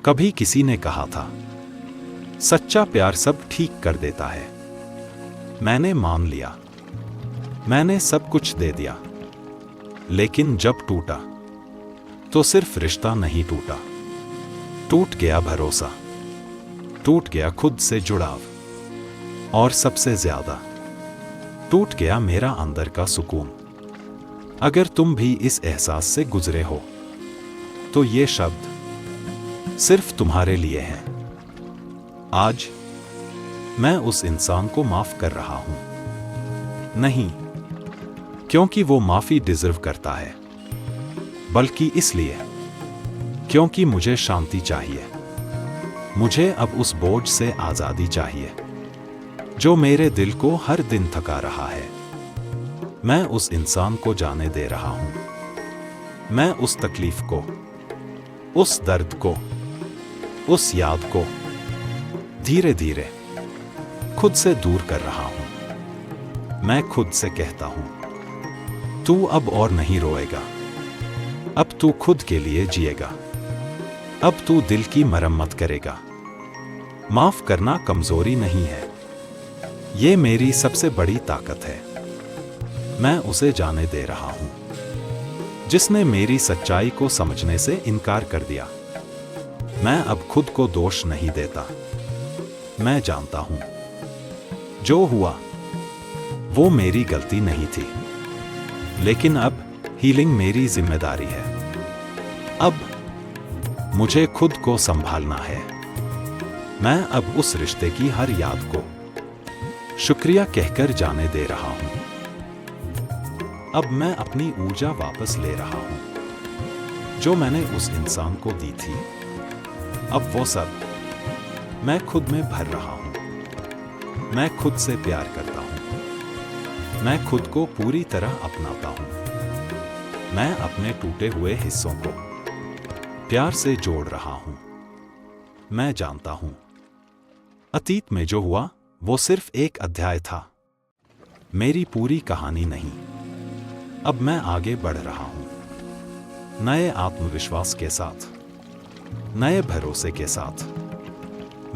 कभी किसी ने कहा था, सच्चा प्यार सब ठीक कर देता है। मैंने मान लिया, मैंने सब कुछ दे दिया। लेकिन जब टूटा तो सिर्फ रिश्ता नहीं टूटा, टूट गया भरोसा, टूट गया खुद से जुड़ाव, और सबसे ज्यादा टूट गया मेरा अंदर का सुकून। अगर तुम भी इस एहसास से गुजरे हो तो ये शब्द सिर्फ तुम्हारे लिए हैं। आज मैं उस इंसान को माफ कर रहा हूं, नहीं क्योंकि वो माफी डिजर्व करता है, बल्कि इसलिए क्योंकि मुझे शांति चाहिए। मुझे अब उस बोझ से आजादी चाहिए जो मेरे दिल को हर दिन थका रहा है। मैं उस इंसान को जाने दे रहा हूं, मैं उस तकलीफ को, उस दर्द को, उस याद को धीरे धीरे खुद से दूर कर रहा हूं। मैं खुद से कहता हूं, तू अब और नहीं रोएगा, अब तू खुद के लिए जिएगा, अब तू दिल की मरम्मत करेगा। माफ करना कमजोरी नहीं है, ये मेरी सबसे बड़ी ताकत है। मैं उसे जाने दे रहा हूं जिसने मेरी सच्चाई को समझने से इनकार कर दिया। मैं अब खुद को दोष नहीं देता। मैं जानता हूं जो हुआ वो मेरी गलती नहीं थी, लेकिन अब हीलिंग मेरी जिम्मेदारी है। अब मुझे खुद को संभालना है। मैं अब उस रिश्ते की हर याद को शुक्रिया कहकर जाने दे रहा हूं। अब मैं अपनी ऊर्जा वापस ले रहा हूं जो मैंने उस इंसान को दी थी। अब वो सब मैं खुद में भर रहा हूं। मैं खुद से प्यार करता हूं, मैं खुद को पूरी तरह अपनाता हूं। मैं अपने टूटे हुए हिस्सों को प्यार से जोड़ रहा हूं। मैं जानता हूं अतीत में जो हुआ वो सिर्फ एक अध्याय था, मेरी पूरी कहानी नहीं। अब मैं आगे बढ़ रहा हूं, नए आत्मविश्वास के साथ, नए भरोसे के साथ।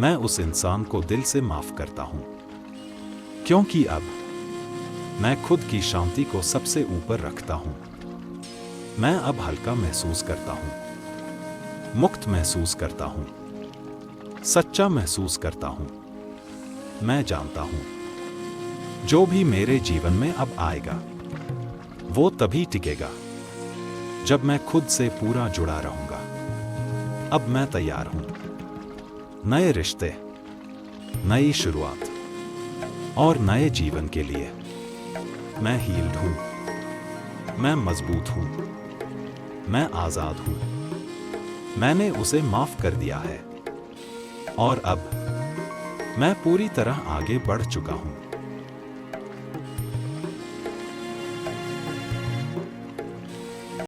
मैं उस इंसान को दिल से माफ करता हूं, क्योंकि अब मैं खुद की शांति को सबसे ऊपर रखता हूं। मैं अब हल्का महसूस करता हूं, मुक्त महसूस करता हूं, सच्चा महसूस करता हूं। मैं जानता हूं जो भी मेरे जीवन में अब आएगा वो तभी टिकेगा जब मैं खुद से पूरा जुड़ा रहूंगा। अब मैं तैयार हूं, नए रिश्ते, नई शुरुआत और नए जीवन के लिए। मैं हील्ड हूं, मैं मजबूत हूं, मैं आजाद हूं। मैंने उसे माफ कर दिया है और अब मैं पूरी तरह आगे बढ़ चुका हूं।